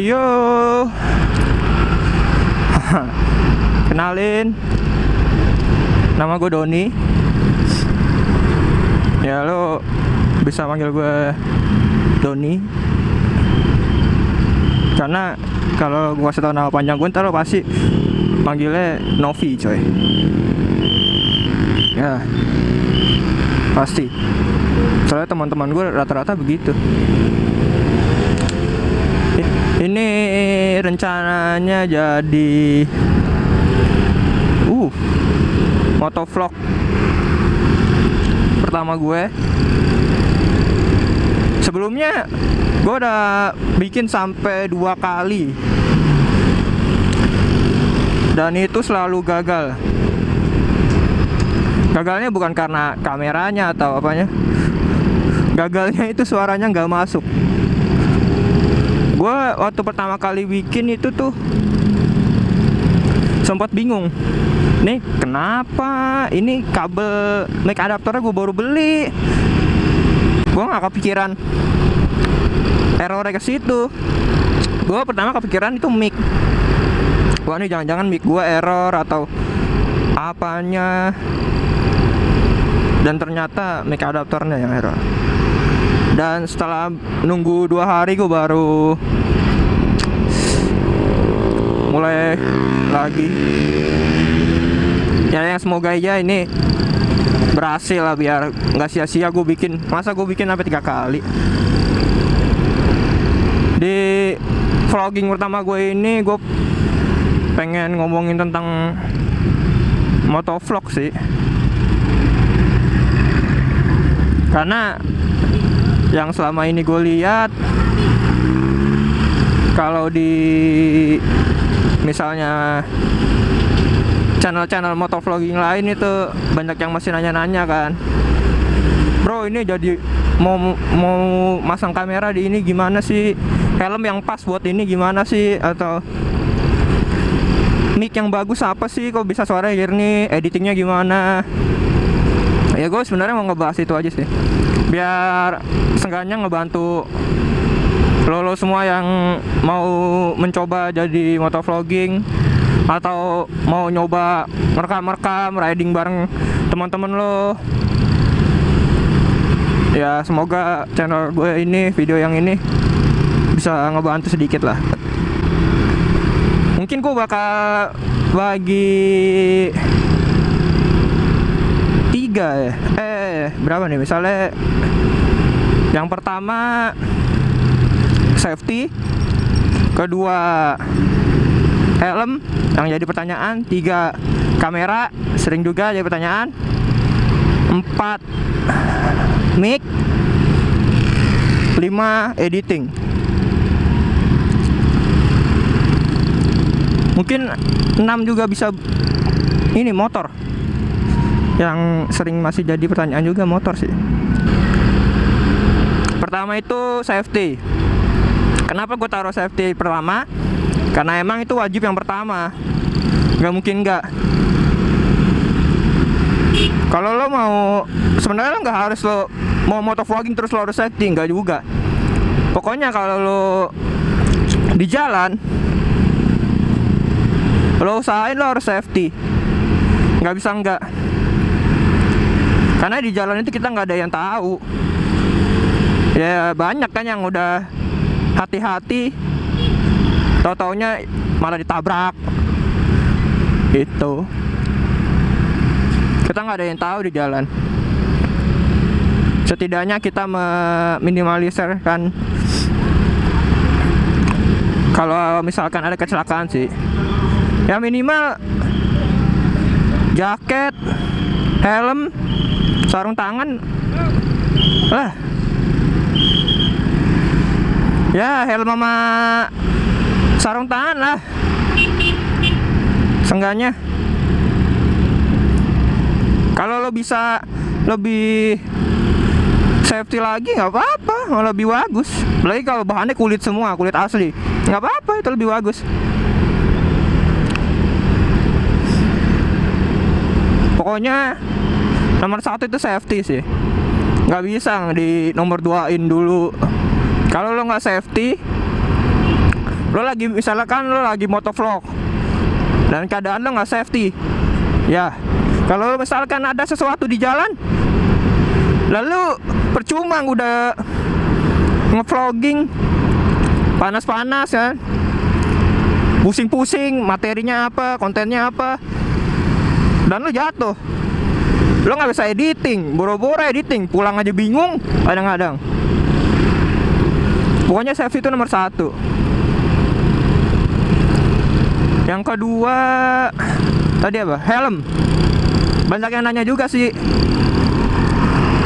Ayo. Kenalin, nama gue Doni. Ya lo bisa panggil gue Doni, karena kalau gue kasih tau nama panjang gue ntar lo pasti manggilnya Novi coy. Ya pasti, soalnya teman-teman gue rata-rata begitu. Ini rencananya jadi motovlog pertama gue. Sebelumnya gue udah bikin sampai 2 kali, dan itu selalu gagal. Gagalnya bukan karena kameranya atau apanya, gagalnya itu suaranya nggak masuk. Gue waktu pertama kali bikin itu tuh sempat bingung, nih kenapa ini kabel mic adapternya gue baru beli. Gue nggak kepikiran errornya ke situ. Gue pertama kepikiran itu mic. Wah, nih jangan-jangan mic gue error atau apanya. Dan ternyata mic adapternya yang error. Dan setelah nunggu 2 hari gue baru mulai lagi. Ya yang semoga aja ini berhasil lah, biar nggak sia-sia gue bikin. Masa gue bikin sampai 3 kali. Di vlogging pertama gue ini gue pengen ngomongin tentang motovlog sih, karena yang selama ini gue lihat, kalau di misalnya channel-channel motovlogging lain itu banyak yang masih nanya-nanya kan, bro ini jadi mau masang kamera di ini gimana sih, helm yang pas buat ini gimana sih, atau mic yang bagus apa sih, kok bisa suaranya jernih, editingnya gimana. Ya gue sebenarnya mau ngebahas itu aja sih, biar seenggaknya ngebantu lo semua yang mau mencoba jadi motovlogging atau mau nyoba merekam riding bareng teman-teman lo. Ya semoga channel gue ini, video yang ini bisa ngebantu sedikit lah. Mungkin gue bakal bagi 3 ya. Berapa nih? Misalnya yang pertama safety, kedua helm yang jadi pertanyaan, 3 kamera sering juga jadi pertanyaan, 4 mic, 5 editing. Mungkin 6 juga bisa ini motor, yang sering masih jadi pertanyaan juga motor sih. Pertama itu safety. Kenapa gue taruh safety pertama? Karena emang itu wajib yang pertama, nggak mungkin nggak. Kalau lo mau, sebenarnya lo nggak harus lo mau motovlogging terus lo harus safety, nggak juga. Pokoknya kalau lo di jalan, lo usahain lo harus safety, nggak bisa nggak. Karena di jalan itu kita nggak ada yang tahu. Ya banyak kan yang udah hati-hati, tau-taunya malah ditabrak gitu. Kita nggak ada yang tahu di jalan. Setidaknya kita meminimalisir kan kalau misalkan ada kecelakaan sih. Ya minimal jaket, helm, sarung tangan lah. Ya helm sama sarung tangan lah seenggaknya. Kalau lo bisa lebih safety lagi nggak apa-apa, malah lebih bagus. Apalagi kalau bahannya kulit semua, kulit asli, nggak apa-apa, itu lebih bagus. Pokoknya nomor 1 itu safety sih, nggak bisa di nomor 2-in dulu. Kalau lo nggak safety, Misalkan lo lagi motovlog dan keadaan lo nggak safety, ya kalau misalkan ada sesuatu di jalan, lalu percuma udah ngevlogging panas-panas kan, pusing-pusing materinya apa, kontennya apa, dan lo jatuh, lo nggak bisa editing, boro-boro editing, pulang aja bingung kadang-kadang. Pokoknya safety itu nomor satu. Yang kedua tadi apa? Helm. Banyak yang nanya juga sih,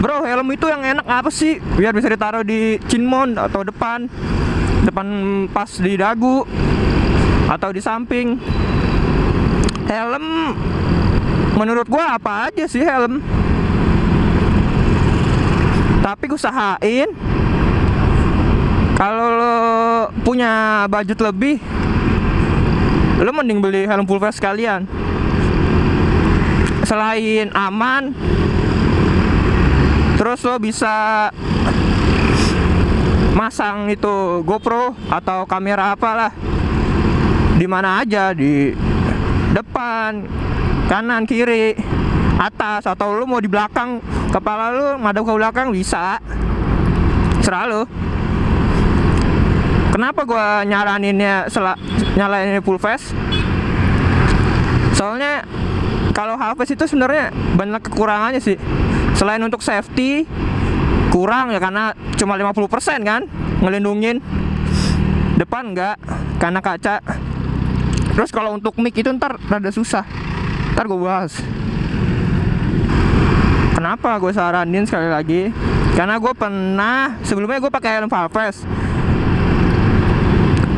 bro, helm itu yang enak apa sih biar bisa ditaruh di chinmon atau depan pas di dagu atau di samping. Helm menurut gua apa aja sih helm, tapi usahain kalau lo punya budget lebih, lo mending beli helm full face sekalian. Selain aman, terus lo bisa masang itu GoPro atau kamera apalah di mana aja, di depan, kanan, kiri, atas, atau lo mau di belakang, kepala lo madep ke belakang bisa, serah lo. Kenapa gua nyaraninnya nyalain full face? Soalnya kalau half face itu sebenarnya banyak kekurangannya sih. Selain untuk safety kurang ya, karena cuma 50% kan ngelindungin, depan enggak karena kaca. Terus kalau untuk mic itu ntar rada susah, ntar gue bahas kenapa gue saranin sekali lagi. Karena gue pernah sebelumnya gue pakai helm half face,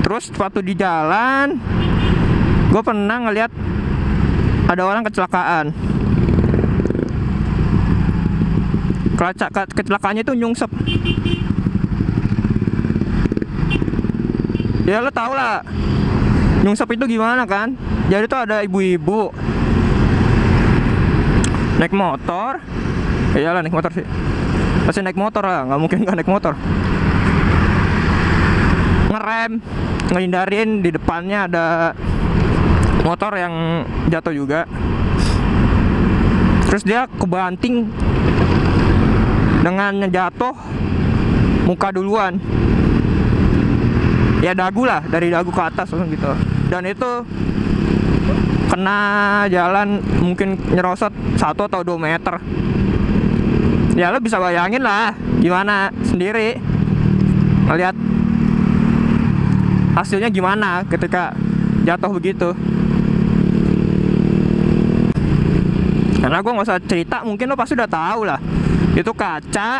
terus waktu di jalan gue pernah ngeliat ada orang kecelakaan. Kecelakaannya itu nyungsep. Ya lo tau lah nyungsep itu gimana kan. Jadi tuh ada ibu-ibu naik motor. Iyalah naik motor sih, pasti naik motor lah, nggak mungkin nggak naik motor. Ngerem, ngehindarin di depannya ada motor yang jatuh juga. Terus dia kebanting dengan jatuh muka duluan, ya dagu lah, dari dagu ke atas gitu. Dan itu kena jalan mungkin nyerosot 1 atau 2 meter. Ya lo bisa bayangin lah gimana sendiri ngeliat hasilnya gimana ketika jatuh begitu. Karena gue nggak usah cerita, mungkin lo pasti udah tahu lah. Itu kaca,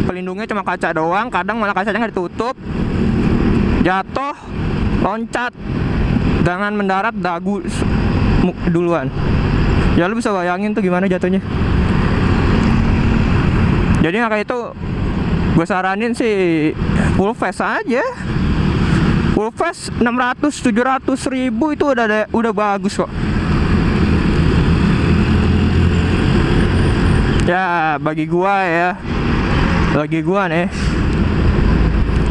pelindungnya cuma kaca doang, kadang malah kacanya nggak ditutup. Jatuh, loncat, dengan mendarat dagu duluan. Ya lo bisa bayangin tuh gimana jatuhnya. Jadi kayak itu gue saranin sih full face aja. Full face 600-700 ribu itu udah bagus kok. Ya bagi gua nih,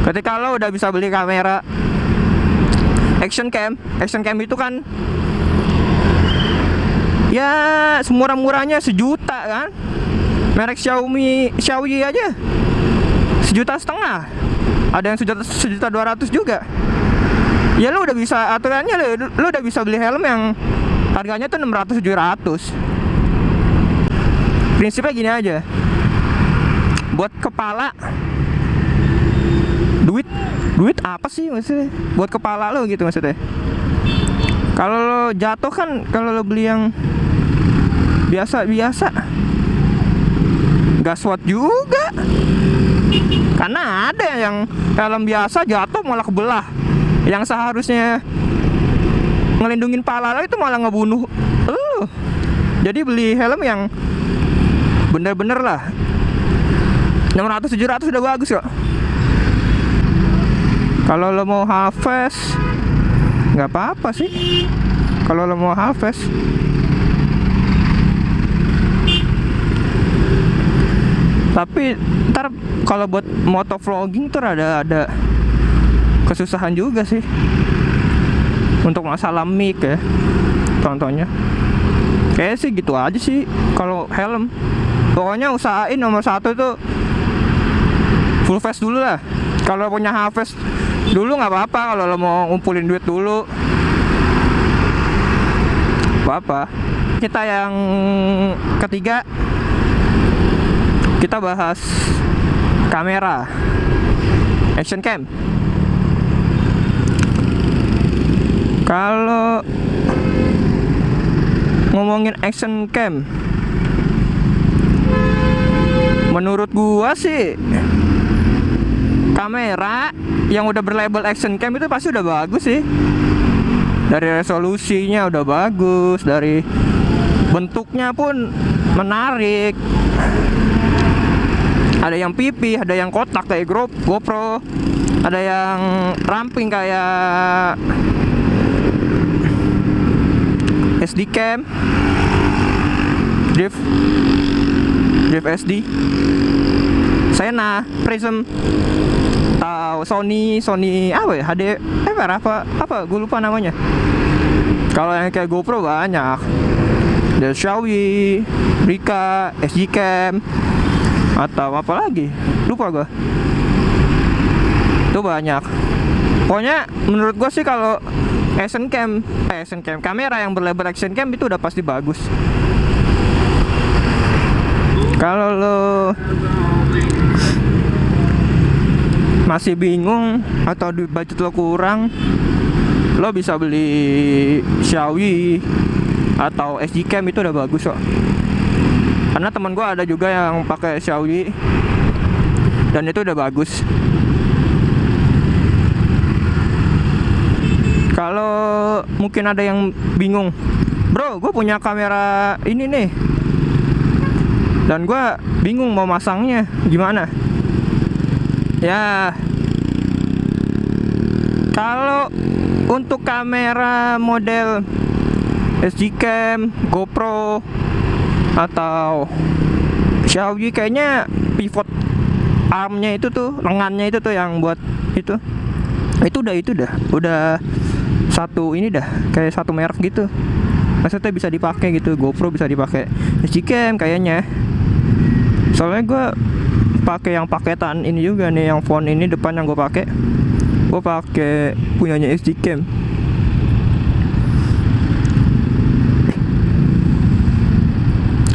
ketika lo udah bisa beli kamera action cam itu kan ya semurah-murahnya 1 juta kan. Merek Xiaomi aja 1,5 juta. Ada yang 1,2 juta juga. Ya lo udah bisa aturannya, lo udah bisa beli helm yang harganya tuh 600-700. Prinsipnya gini aja, buat kepala duit apa sih maksudnya buat kepala lo gitu maksudnya. Kalau lo jatuh kan, kalau lo beli yang biasa gak SWAT juga. Karena ada yang helm biasa jatuh malah kebelah, yang seharusnya ngelindungin kepala lo itu malah ngebunuh lo. Jadi beli helm yang bener-bener lah 600-700 udah bagus kok. Kalau lo mau half face nggak apa-apa sih. Kalau lo mau half face, tapi ntar kalau buat motovlogging tuh ada kesusahan juga sih untuk masalah mic ya, contohnya. Kayaknya sih gitu aja sih kalau helm. Pokoknya usahain nomor satu tuh full face dulu lah. Kalau punya half face dulu nggak apa-apa, kalau lo mau ngumpulin duit dulu apa. Kita yang ketiga, kita bahas kamera action cam. Kalau ngomongin action cam, menurut gua sih kamera yang udah berlabel action cam itu pasti udah bagus sih. Dari resolusinya udah bagus, dari bentuknya pun menarik. Ada yang pipi, ada yang kotak kayak GoPro, ada yang ramping kayak SD cam, Drift SD, Sena, Prism, atau Sony apa ya, apa gue lupa namanya. Kalau yang kayak GoPro banyak, ada Xiaomi, Rika, SG Cam, atau apa lagi, lupa gue. Itu banyak. Pokoknya menurut gue sih kalau action cam kamera yang berlabel action cam itu udah pasti bagus. Kalau lo masih bingung atau duit budget lo kurang, lo bisa beli Xiaomi atau SG Cam, itu udah bagus kok. Karena teman gue ada juga yang pakai Xiaomi dan itu udah bagus. Kalau mungkin ada yang bingung, bro, gue punya kamera ini nih dan gue bingung mau masangnya gimana. Ya, kalau untuk kamera model SG Cam, GoPro, atau Xiaomi, kayaknya pivot armnya itu tuh, lengannya itu tuh yang buat itu udah satu ini dah, kayak satu merek gitu. Maksudnya bisa dipakai gitu. GoPro bisa dipakai SG Cam kayaknya. Soalnya gue pakai yang paketan ini juga nih, yang phone ini depan yang gue pakai punyanya SG Cam.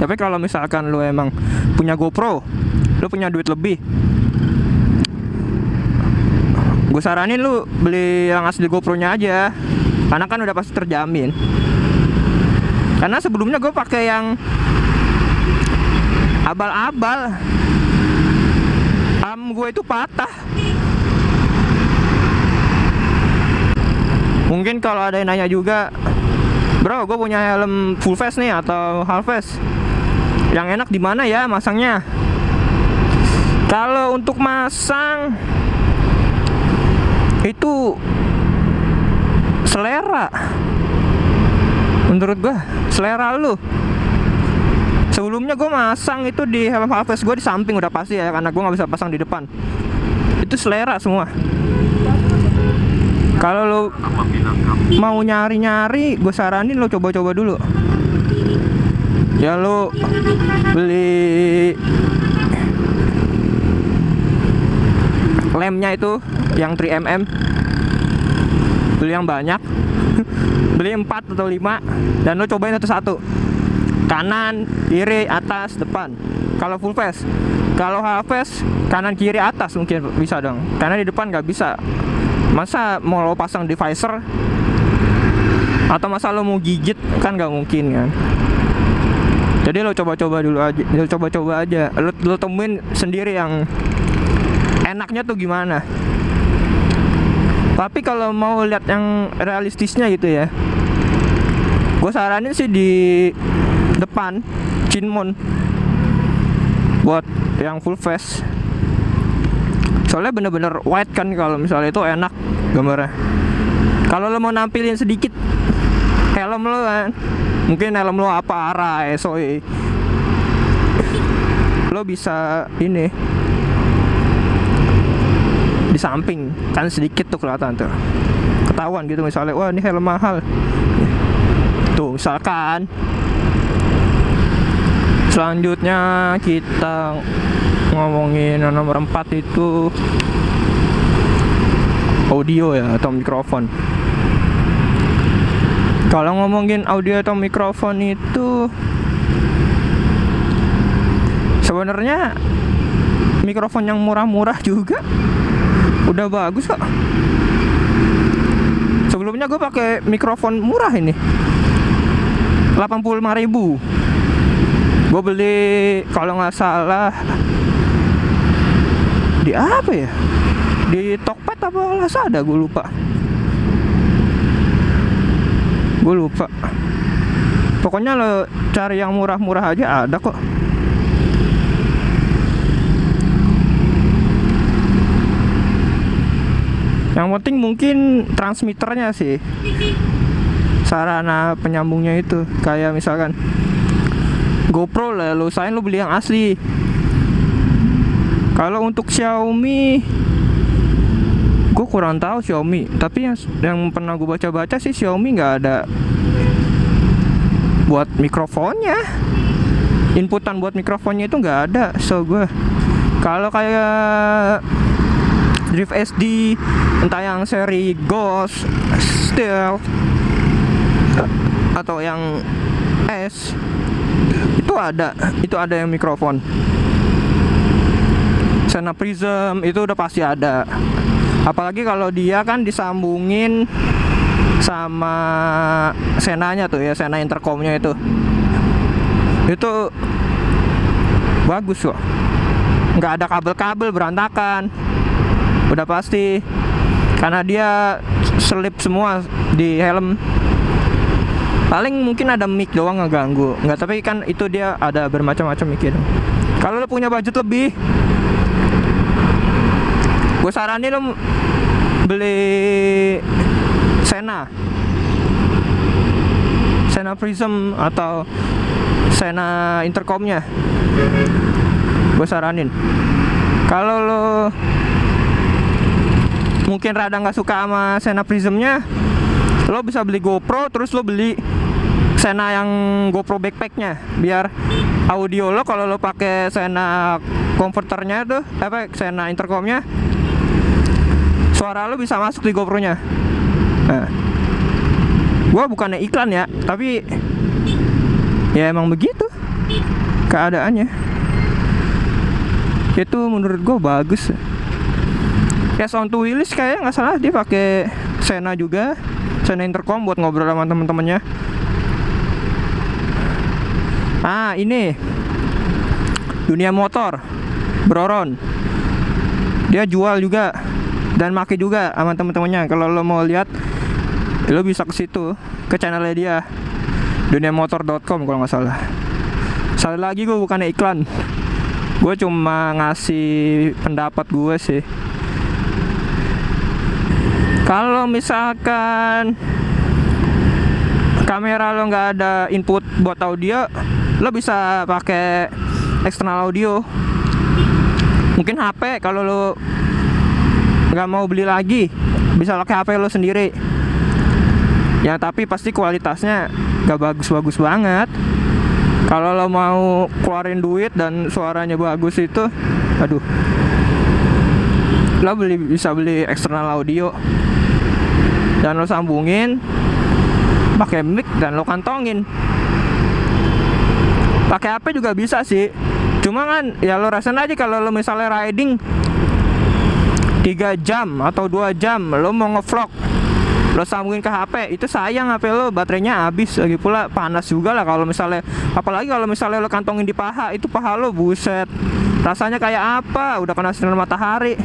Tapi kalau misalkan lo emang punya GoPro, lo punya duit lebih, gue saranin lu beli yang asli GoPro-nya aja, karena kan udah pasti terjamin. Karena sebelumnya gue pakai yang abal-abal, gue itu patah. Mungkin kalau ada yang nanya juga, bro, gue punya helm full face nih atau half face, yang enak di mana ya masangnya? Kalau untuk masang itu selera, menurut gue selera lu. Sebelumnya gue masang itu di helm half face gue di samping udah pasti ya, karena gue nggak bisa pasang di depan. Itu selera semua. Kalau lo mau nyari-nyari, gue saranin lo coba-coba dulu. Ya lo beli lemnya itu yang 3mm, beli yang banyak, beli 4 atau 5, dan lo cobain satu-satu, kanan, kiri, atas, depan. Kalau full face. Kalau half face, kanan, kiri, atas mungkin bisa dong, karena di depan nggak bisa. Masa mau lo pasang di visor, atau masa lo mau gigit, kan nggak mungkin kan. Jadi lo coba-coba dulu aja, lo temuin sendiri yang enaknya tuh gimana. Tapi kalau mau lihat yang realistisnya gitu ya, gue saranin sih di depan Chinmon buat yang full face. Soalnya bener-bener wide kan, kalau misalnya itu enak gambarnya. Kalau lo mau nampilin sedikit helm lo kan, mungkin helm lo apa Arai, SOE, lo bisa ini samping kan sedikit tuh kelihatan tuh, ketahuan gitu misalnya, wah ini helm mahal tuh misalkan. Selanjutnya kita ngomongin yang nomor 4 itu audio ya atau mikrofon. Kalau ngomongin audio atau mikrofon itu sebenarnya mikrofon yang murah-murah juga udah bagus kok. Sebelumnya gue pakai mikrofon murah ini 85.000. Gue beli kalau nggak salah di apa ya, di Tokped apa Lazada, gue lupa. Pokoknya lo cari yang murah-murah aja ada kok. Yang penting mungkin transmitternya sih, sarana penyambungnya itu. Kayak misalkan GoPro lah, lo usahain lo beli yang asli. Kalau untuk Xiaomi, gue kurang tahu Xiaomi. Tapi yang pernah gue baca-baca sih Xiaomi nggak ada buat mikrofonnya. Inputan buat mikrofonnya itu nggak ada. So gue kalau kayak Drift SD, entah yang seri Ghost, Stealth atau yang S, itu ada yang mikrofon. Sena Prism itu udah pasti ada. Apalagi kalau dia kan disambungin sama Senanya tuh ya, Sena intercomnya itu bagus kok. Nggak ada kabel-kabel berantakan, udah pasti, karena dia selip semua di helm. Paling mungkin ada mic doang ngeganggu, nggak, tapi kan itu dia ada bermacam-macam mic itu. Kalau lo punya budget lebih, gue saranin lo beli Sena Prism atau Sena intercomnya. Gue saranin. Kalau lo mungkin rada nggak suka sama Sena Prismnya, lo bisa beli GoPro, terus lo beli Sena yang GoPro backpacknya, biar audio lo kalau lo pakai Sena converternya tuh, Sena intercomnya, suara lo bisa masuk di GoPro-nya. Nah, gua bukannya iklan ya, tapi ya emang begitu keadaannya. Itu menurut gua bagus. Cash on to Willis kayaknya nggak salah dia pakai Sena juga, Sena intercom buat ngobrol sama temen-temennya. Ah, ini Dunia Motor Broron, dia jual juga dan make juga sama temen-temennya. Kalau lo mau lihat, lo bisa ke situ, ke channelnya dia, duniamotor.com kalau nggak salah. Sekali lagi gue bukannya iklan, gue cuma ngasih pendapat gue sih. Kalau misalkan kamera lo nggak ada input buat audio, lo bisa pakai eksternal audio. Mungkin HP, kalau lo nggak mau beli lagi, bisa pakai HP lo sendiri. Ya tapi pasti kualitasnya nggak bagus-bagus banget. Kalau lo mau keluarin duit dan suaranya bagus itu, aduh, lo bisa beli eksternal audio dan lo sambungin pakai mic dan lo kantongin. Pakai HP juga bisa sih, cuma kan ya lo rasain aja kalau lo misalnya riding 3 jam atau 2 jam lo mau ngevlog, lo sambungin ke HP, itu sayang HP lo, baterainya habis. Lagi pula panas juga lah kalau misalnya, apalagi kalau misalnya lo kantongin di paha, itu paha lo buset, rasanya kayak apa, udah kena sinar matahari.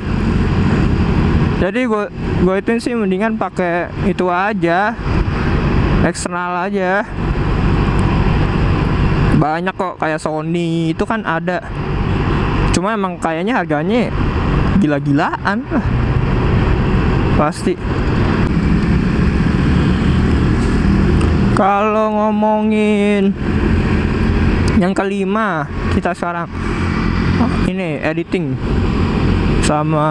Jadi gue itu sih mendingan pakai itu aja, eksternal aja. Banyak kok kayak Sony itu kan ada, cuma emang kayaknya harganya gila-gilaan lah pasti. Kalau ngomongin yang kelima kita sekarang, ini editing sama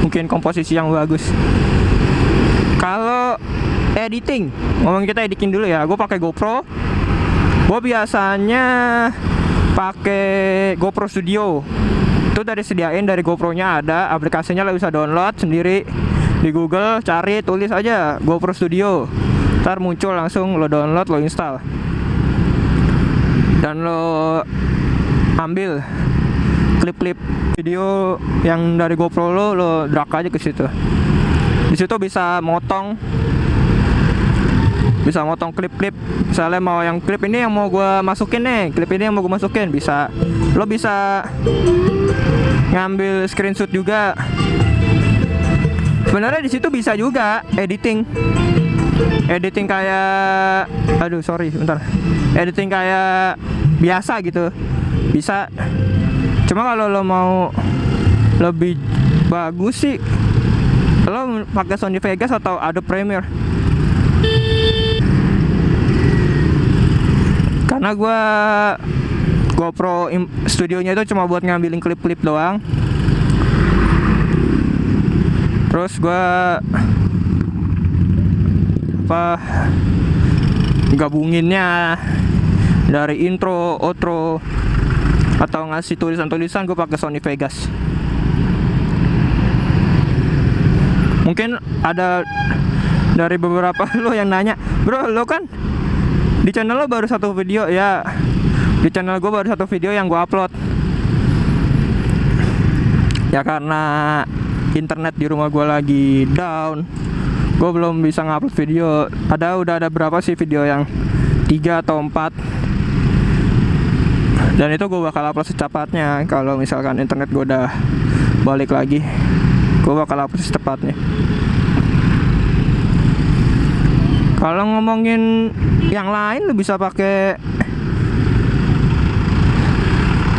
mungkin komposisi yang bagus. Kalau editing, ngomong kita editing dulu ya. Gue pakai GoPro. Gue biasanya pakai GoPro Studio. Itu dari sediain dari GoPro-nya ada aplikasinya, lo bisa download sendiri di Google, cari tulis aja GoPro Studio. Ntar muncul langsung, lo download, lo install. Dan lo ambil klip-klip video yang dari GoPro lo drag aja ke situ. Di situ bisa motong klip-klip. Misalnya mau yang klip ini yang mau gue masukin nih, klip ini yang mau gue masukin, bisa. Lo bisa ngambil screenshot juga. Sebenarnya di situ bisa juga editing kayak, editing kayak biasa gitu, bisa. Cuma kalau lo mau lebih bagus sih, lo pakai Sony Vegas atau Adobe Premiere. Karena GoPro studionya itu cuma buat ngambilin klip-klip doang. Terus gabunginnya dari intro, outro, atau ngasih tulisan-tulisan, gue pakai Sony Vegas. Mungkin ada dari beberapa lo yang nanya, bro, lo kan di channel lo baru satu video. Ya, di channel gue baru satu video yang gue upload. Ya karena internet di rumah gue lagi down, gue belum bisa ngupload video. Udah ada berapa sih video, yang 3 atau 4. Dan itu gue bakal upload secepatnya. Kalau misalkan internet gue udah balik lagi, gue bakal upload secepatnya. Kalau ngomongin yang lain, lo bisa pakai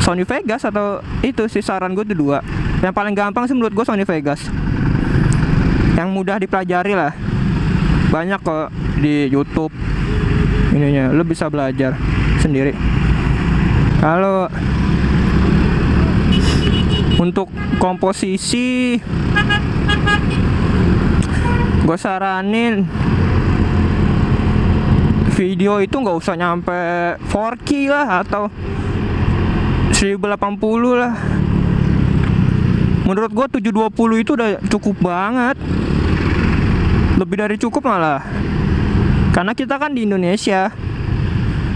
Sony Vegas atau itu sih. Saran gue tuh 2. Yang paling gampang sih menurut gue Sony Vegas, yang mudah dipelajari lah. Banyak kok di YouTube ininya, lo bisa belajar sendiri. Kalau untuk komposisi, gue saranin video itu nggak usah nyampe 4K lah atau 1080 lah. Menurut gue 720 itu udah cukup banget, lebih dari cukup malah. Karena kita kan di Indonesia,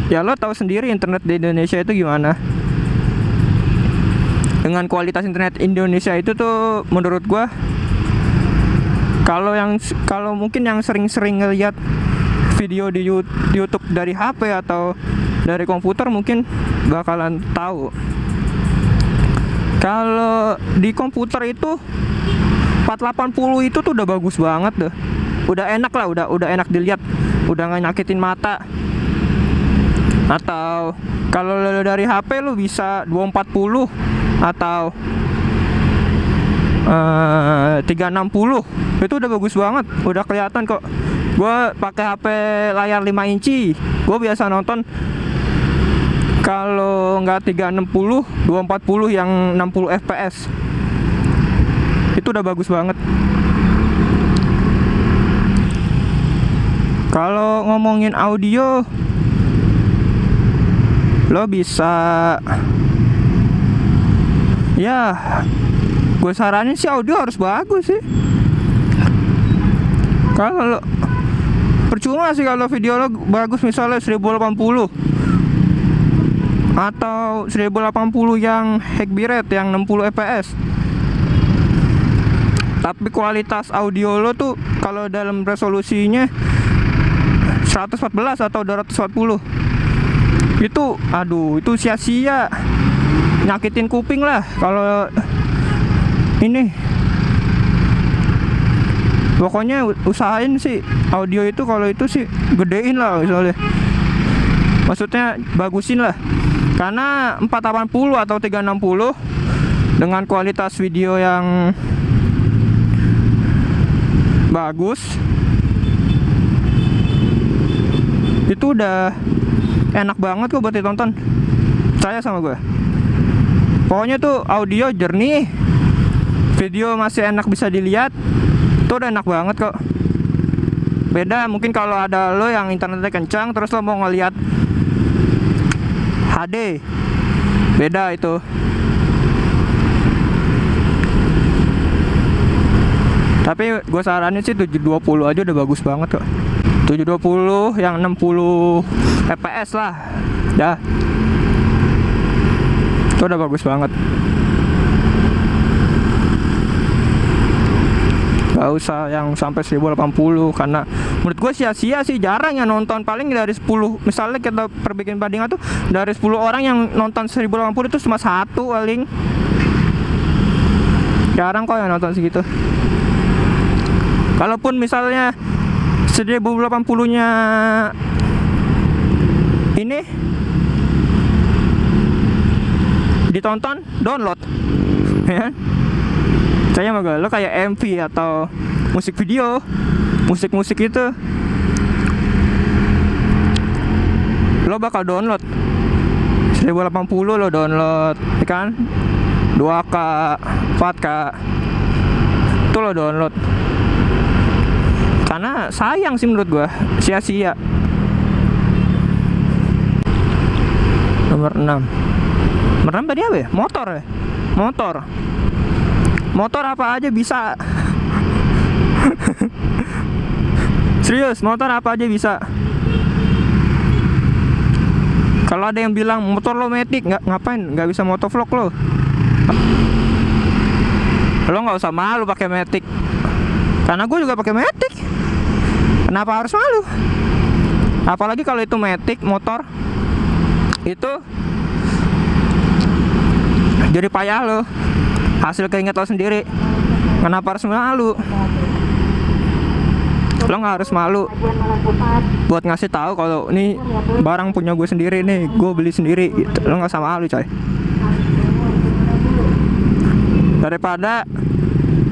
ya lo tahu sendiri internet di Indonesia itu gimana. Dengan kualitas internet Indonesia itu tuh menurut gue, kalau mungkin yang sering-sering ngeliat video di YouTube dari HP atau dari komputer mungkin bakalan tahu. Kalau di komputer itu 480 itu tuh udah bagus banget deh. Udah enak lah, udah enak dilihat, udah nggak nyakitin mata. Atau kalau dari HP lu bisa 240 atau 360, itu udah bagus banget, udah kelihatan kok. Gue pakai HP layar 5 inci, gue biasa nonton kalau nggak 360, 240 yang 60 fps. Itu udah bagus banget. Kalau ngomongin audio, lo bisa, ya gue saranin sih audio harus bagus sih. Kalau percuma sih kalau video lo bagus misalnya 1080 atau 1080 yang high bitrate yang 60 fps, tapi kualitas audio lo tuh kalau dalam resolusinya 114 atau 240, itu aduh, itu sia-sia, nyakitin kuping lah. Kalau ini pokoknya usahain sih audio itu, kalau itu sih gedein lah misalnya, maksudnya bagusin lah. Karena 480 atau 360 dengan kualitas video yang bagus itu udah enak banget kok buat ditonton. Percaya sama gue. Pokoknya tuh audio jernih, video masih enak bisa dilihat. Tuh udah enak banget kok. Beda mungkin kalau ada lo yang internetnya kencang terus lo mau ngeliat HD, beda itu. Tapi gue saranin sih 720 aja udah bagus banget kok. 720 yang 60 fps lah. Dah. Itu udah bagus banget. Gak usah yang sampai 1080, karena menurut gue sia-sia sih, jarang yang nonton. Paling dari 10, misalnya kita perbikin bandingan tuh, dari 10 orang yang nonton 1080 itu cuma 1 paling. Jarang kok yang nonton segitu. Kalaupun misalnya 1080 nya ini ditonton, download ya. Saya mah lo kayak MV atau musik video, musik itu lo bakal download 1080, lo download ya kan, 2K 4K itu lo download. Karena sayang sih menurut gua, sia-sia. Nomor 6 tadi apa ya? Motor ya? Motor apa aja bisa. Serius, motor apa aja bisa. Kalau ada yang bilang motor lo matic, ngapain? Nggak bisa motovlog lo. Lo nggak usah malu pakai matic. Karena gue juga pakai matic. Kenapa harus malu? Apalagi kalau itu matic motor, itu jadi payah lo. Hasil keinget lo sendiri. Kenapa harus malu? Lo nggak harus malu buat ngasih tahu kalau ini barang punya gue sendiri nih, gue beli sendiri gitu. Lo nggak usah malu coy. Daripada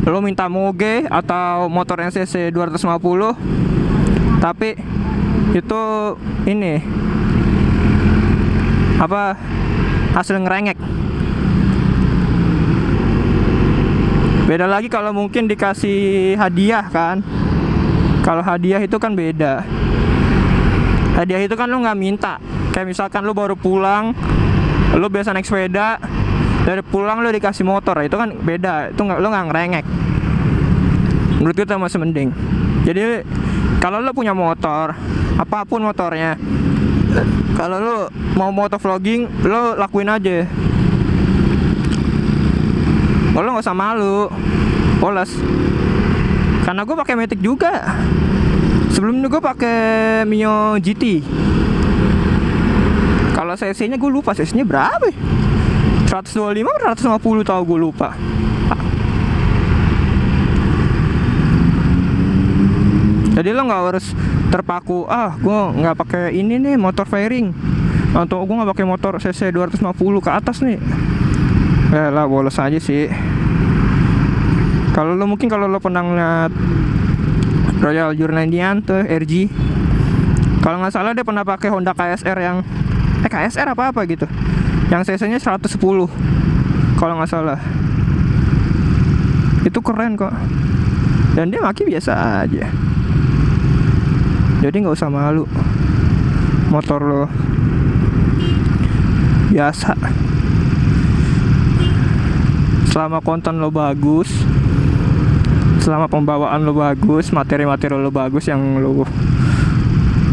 lo minta moge atau motor NCC 250 tapi itu ini apa, hasil ngerengek. Beda lagi kalau mungkin dikasih hadiah kan. Kalau hadiah itu kan beda. Hadiah itu kan lo nggak minta. Kayak misalkan lo baru pulang, lo biasa naik sepeda, dari pulang lo dikasih motor, itu kan beda. Itu lo nggak ngerengek. Menurut kita masih mending. Jadi kalau lo punya motor, apapun motornya, kalau lo mau motovlogging, lo lakuin aja. Lo nggak usah malu, polos. Karena gue pakai Matic juga. Sebelumnya gue pakai Mio GT. Kalau cc-nya gue lupa, cc-nya berapa ya? 125 atau 150 tau, gue lupa. Jadi lo nggak harus terpaku, gue nggak pakai ini nih motor fairing, atau gue nggak pakai motor cc 250 ke atas nih. Ya lah, bolos aja sih. Kalau lo mungkin kalau lo pernah ngeliat Royal Jurnalian tuh RG, kalau nggak salah dia pernah pakai Honda KSR yang KSR apa gitu, yang cc-nya 110 kalau nggak salah. Itu keren kok, dan dia maki biasa aja. Jadi nggak usah malu, motor lo biasa. Selama konten lo bagus, selama pembawaan lo bagus, materi-materi lo bagus yang lo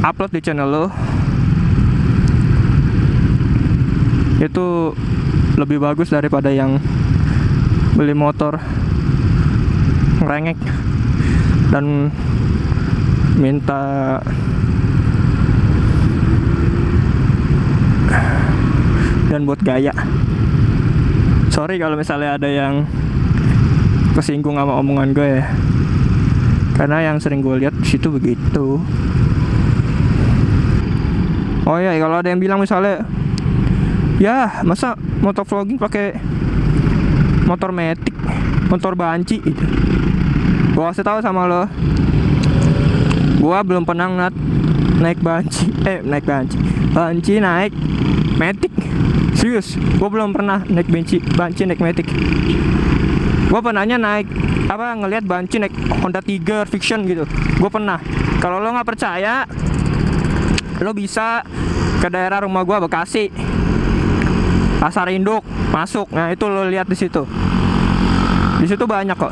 upload di channel lo, itu lebih bagus daripada yang beli motor ngerengek dan minta dan buat gaya. Sorry kalau misalnya ada yang kesinggung sama omongan gue ya, karena yang sering gue lihat situ begitu. Oh ya, kalau ada yang bilang misalnya, ya masa motovlogging pakai motor Matic, motor banci gitu. Gue kasih tahu sama lo, gue belum pernah naik banci naik Matic. Serius, gue belum pernah naik banci naik Matic. Gue pernahnya naik ngelihat banci naik Honda Tiger Vision gitu. Gue pernah. Kalau lo nggak percaya, lo bisa ke daerah rumah gue, Bekasi, Pasar Induk, masuk. Nah itu lo lihat di situ. Di situ banyak kok.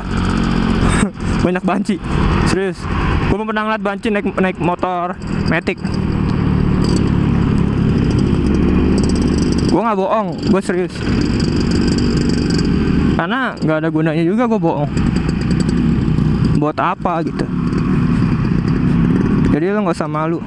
Banyak banci. Serius. Gue belum pernah ngeliat banci naik motor Matic. Gue nggak bohong, gue serius. Karena nggak ada gunanya juga gue bohong. Buat apa gitu? Jadi lo nggak usah malu.